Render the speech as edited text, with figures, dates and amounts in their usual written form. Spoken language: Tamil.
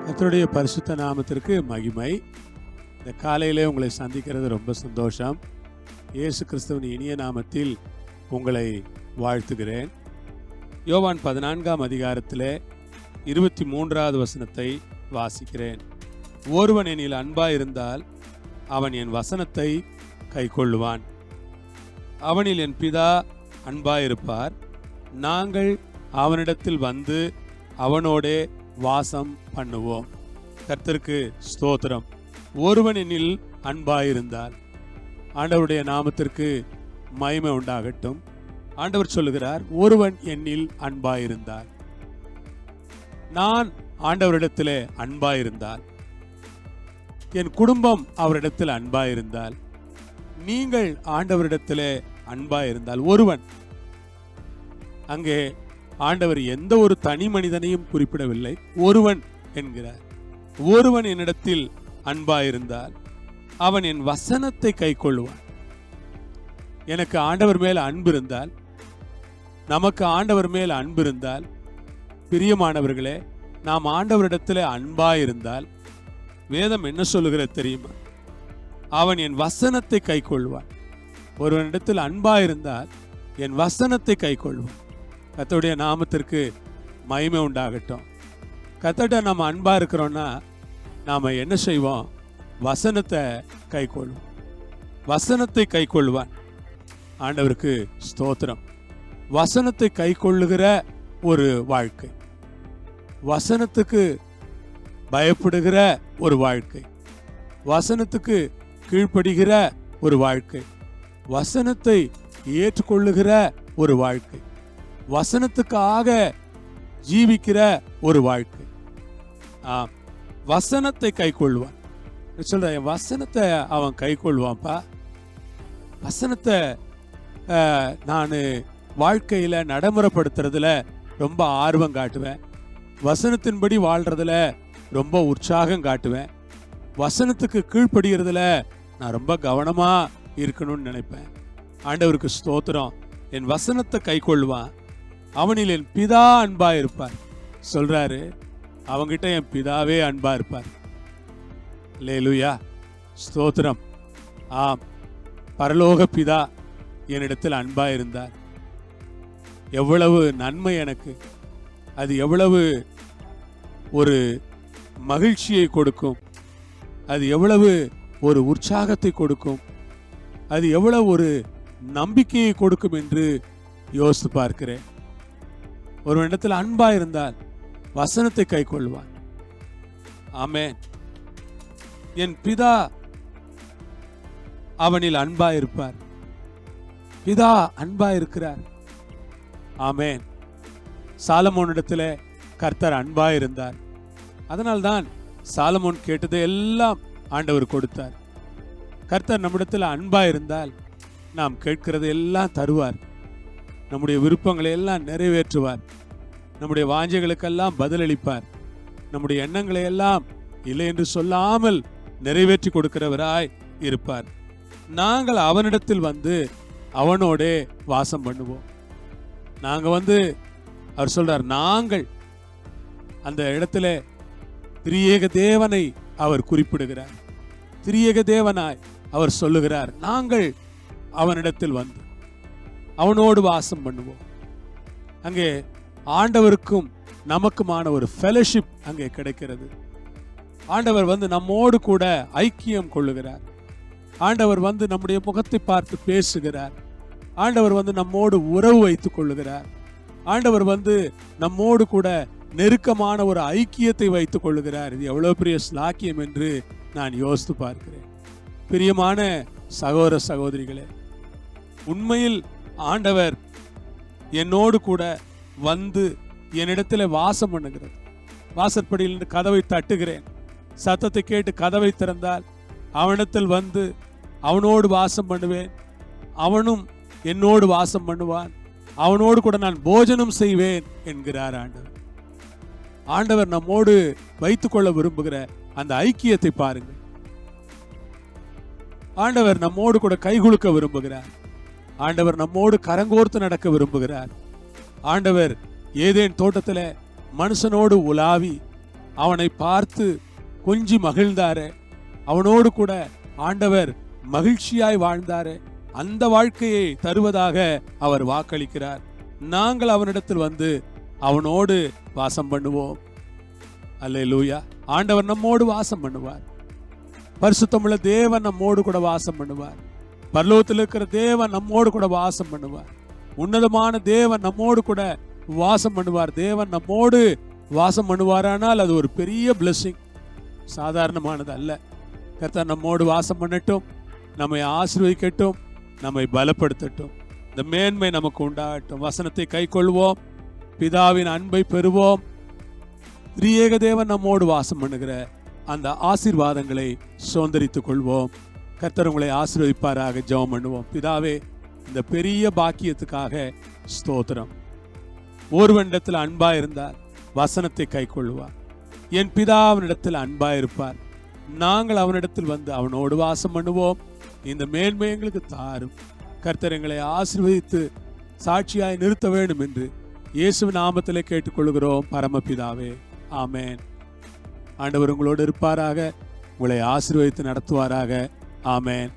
கர்த்தருடைய பரிசுத்த நாமத்திற்கு மகிமை. இந்த காலையிலே உங்களை சந்திக்கிறது ரொம்ப சந்தோஷம். இயேசு கிறிஸ்துவின் இனிய நாமத்தில் உங்களை வாழ்த்துகிறேன். யோவான் 14ஆம் அதிகாரத்திலே 23வது வசனத்தை வாசிக்கிறேன். ஒருவன் என்னில் அன்பாயிருந்தால் அவன் என் வசனத்தை கைக்கொள்ளுவான். அவனில் என் பிதா அன்பாயிருப்பார். நாங்கள் அவனிடத்தில் வந்து அவனோடே வாசம் பண்ணுவோம். கர்த்தருக்கு ஸ்தோத்திரம். ஒருவன் என்னில் அன்பாயிருந்தால், ஆண்டவருடைய நாமத்திற்கு மகிமை உண்டாகட்டும். ஆண்டவர் சொல்லுகிறார், ஒருவன் என்னில் அன்பாயிருந்தால். நான் ஆண்டவரிடத்திலே அன்பாயிருந்தால், என் குடும்பம் அவரிடத்தில் அன்பாயிருந்தால், நீங்கள் ஆண்டவரிடத்திலே அன்பாயிருந்தால், ஒருவன், அங்கே ஆண்டவர் எந்த ஒரு தனி மனிதனையும் குறிப்பிடவில்லை, ஒருவன் என்கிறார். ஒருவன் என்னிடத்தில் அன்பாயிருந்தால் அவன் என் வசனத்தை கைக்கொள்வான். எனக்கு ஆண்டவர் மேல் அன்பு இருந்தால், நமக்கு ஆண்டவர் மேல் அன்பு இருந்தால், பிரியமானவர்களே, நாம் ஆண்டவரிடத்தில் அன்பாயிருந்தால், வேதம் என்ன சொல்லுகிறது தெரியுமா? அவன் என் வசனத்தை கைக்கொள்வான். ஒருவனிடத்தில் அன்பாயிருந்தால் என் வசனத்தை கைக்கொள்வான். கர்த்தருடைய நாமத்திற்கு மகிமை உண்டாகட்டும். கர்த்தர்ட்ட நம்ம அன்பா இருக்கிறோம்னா நாம என்ன செய்வோம்? வசனத்தை கைக்கொள்வோம். வசனத்தை கைக்கொள்வான். ஆண்டவருக்கு ஸ்தோத்திரம். வசனத்தை கைக்கொள்ளுகிற ஒரு வாழ்க்கை, வசனத்துக்கு பயப்படுகிற ஒரு வாழ்க்கை, வசனத்துக்கு கீழ்ப்படுகிற ஒரு வாழ்க்கை, வசனத்தை ஏற்றுக்கொள்ளுகிற ஒரு வாழ்க்கை, வசனத்துக்காக ஜீவிக்கிற ஒரு வாழ்க்கை. வசனத்தை கைக்கொள்வான். சொல்ற, என் வசனத்தை அவன் கைக்கொள்வான்ப்பா. வசனத்தை நான் வாழ்க்கையில நடைமுறைப்படுத்துறதுல ரொம்ப ஆர்வம் காட்டுவேன். வசனத்தின்படி வாழ்றதுல ரொம்ப உற்சாகம் காட்டுவேன். வசனத்துக்கு கீழ்ப்படுகிறதுல நான் ரொம்ப கவனமா இருக்கணும்னு நினைப்பேன். ஆண்டவருக்கு ஸ்தோத்திரம். என் வசனத்தை கைக்கொள்வான். அவனில் என் பிதா அன்பா இருப்பார். சொல்றாரு, அவங்கிட்ட என் பிதாவே அன்பா இருப்பார். அல்லேலூயா, ஸ்தோத்திரம். ஆம், பரலோக பிதா என்னிடத்தில் அன்பா இருந்தார். எவ்வளவு நன்மை எனக்கு! அது எவ்வளவு ஒரு மகிழ்ச்சியை கொடுக்கும், அது எவ்வளவு ஒரு உற்சாகத்தை கொடுக்கும், அது எவ்வளவு ஒரு நம்பிக்கையை கொடுக்கும் என்று யோசித்து பார்க்கிறேன். ஒரு இடத்துல அன்பா இருந்தால் வசனத்தை கைக்கொள்வான். ஆமென். என் பிதா அவனில் அன்பா இருப்பார். பிதா அன்பா இருக்கிறார். ஆமென். சாலமோனிடத்துல கர்த்தர் அன்பா இருந்தார். அதனால்தான் சாலமோன் கேட்டதை எல்லாம் ஆண்டவர் கொடுத்தார். கர்த்தர் நம்மிடத்தில் அன்பா இருந்தால் நாம் கேட்கிறதை எல்லாம் தருவார். நம்முடைய விருப்பங்களை எல்லாம் நிறைவேற்றுவார். நம்முடைய வாஞ்சைகளுக்கெல்லாம் பதிலளிப்பார். நம்முடைய எண்ணங்களை எல்லாம் இல்லை என்று சொல்லாமல் நிறைவேற்றி கொடுக்கிறவராய் இருப்பார். நாங்கள் அவனிடத்தில் வந்து அவனோடே வாசம் பண்ணுவோம். நாங்க வந்து, அவர் சொல்றார், நாங்கள், அந்த இடத்துல திரியேக தேவனை அவர் குறிப்பிடுகிறார். திரியேக தேவனாய் அவர் சொல்லுகிறார், நாங்கள் அவனிடத்தில் வந்து அவனோடு வாசம் பண்ணுவோம். அங்கே ஆண்டவருக்கும் நமக்குமான ஒரு ஃபெலோஷிப் அங்கே கிடைக்கிறது. ஆண்டவர் வந்து நம்மோடு கூட ஐக்கியம் கொள்ளுகிறார். ஆண்டவர் வந்து நம்முடைய முகத்தை பார்த்து பேசுகிறார். ஆண்டவர் வந்து நம்மோடு உறவு வைத்துக் கொள்ளுகிறார். ஆண்டவர் வந்து நம்மோடு கூட நெருக்கமான ஒரு ஐக்கியத்தை வைத்துக் கொள்ளுகிறார். இது எவ்வளவு பெரிய ஸ்லாக்கியம் என்று நான் யோசித்து பார்க்கிறேன். பிரியமான சகோதர சகோதரிகளே, உண்மையில் ஆண்டவர் என்னோடு கூட வந்து என்னிடத்தில் வாசம் பண்ணுகிறது. வாசற்படியில் கதவை தட்டுகிறேன். சத்தத்தை கேட்டு கதவை திறந்தால் அவனிடத்தில் வந்து அவனோடு வாசம் பண்ணுவேன். அவனும் என்னோடு வாசம் பண்ணுவான். அவனோடு கூட நான் போஜனம் செய்வேன் என்கிறார் ஆண்டவர். ஆண்டவர் நம்மோடு வைத்துக்கொள்ள விரும்புகிற அந்த ஐக்கியத்தை பாருங்கள். ஆண்டவர் நம்மோடு கூட கைகுலுக்க விரும்புகிறார். ஆண்டவர் நம்மோடு கரங்கோர்த்து நடக்க விரும்புகிறார். ஆண்டவர் ஏதேன் தோட்டத்தில் மனுஷனோடு உலாவி அவனை பார்த்து கொஞ்சி மகிழ்ந்தாரே, அவனோடு கூட ஆண்டவர் மகிழ்ச்சியாய் வாழ்ந்தாரே, அந்த வாழ்க்கையை தருவதாக அவர் வாக்களிக்கிறார். நாங்கள் அவனிடத்தில் வந்து அவனோடு வாசம் பண்ணுவோம். அல்லேலூயா. ஆண்டவர் நம்மோடு வாசம் பண்ணுவார். பரிசுத்தமுள்ள தேவன் நம்மோடு கூட வாசம் பண்ணுவார். பரலோகத்தில் இருக்கிற தேவன் நம்மோடு கூட வாசம் பண்ணுவார். உன்னதமான தேவன் நம்மோடு கூட வாசம் பண்ணுவார். தேவன் நம்மோடு வாசம் பண்ணுவாரானால் அது ஒரு பெரிய பிளெஸிங், சாதாரணமானது அல்ல. கர்த்தர் நம்மோடு வாசம் பண்ணட்டும், நம்மை ஆசீர்வதிக்கட்டும், நம்மை பலப்படுத்தட்டும். இந்த மேன்மை நமக்கு உண்டாகட்டும். வசனத்தை கை கொள்வோம், பிதாவின் அன்பை பெறுவோம். திரியேக தேவன் நம்மோடு வாசம் பண்ணுகிற அந்த ஆசீர்வாதங்களை சுதந்தரித்துக் கொள்வோம். கர்த்தர் உங்களை ஆசீர்வதிப்பாராக. ஜெபம் பண்ணுவோம். பிதாவே, இந்த பெரிய பாக்கியத்துக்காக ஸ்தோத்திரம். ஒருவனிடத்தில் அன்பா இருந்தார், வசனத்தை கை கொள்வார். என் பிதா அவனிடத்தில் அன்பா இருப்பார். நாங்கள் அவனிடத்தில் வந்து அவனோடு வாசம் பண்ணுவோம். இந்த மேன்மை எங்களுக்கு தாரும். கர்த்தர் எங்களை ஆசீர்வதித்து சாட்சியாய் நிறுத்த வேண்டும் என்று இயேசுவின் நாமத்திலே கேட்டுக்கொள்கிறோம் பரமபிதாவே. ஆமென். ஆண்டவர் உங்களோடு இருப்பாராக, உங்களை ஆசீர்வதித்து நடத்துவாராக. ஆமென்.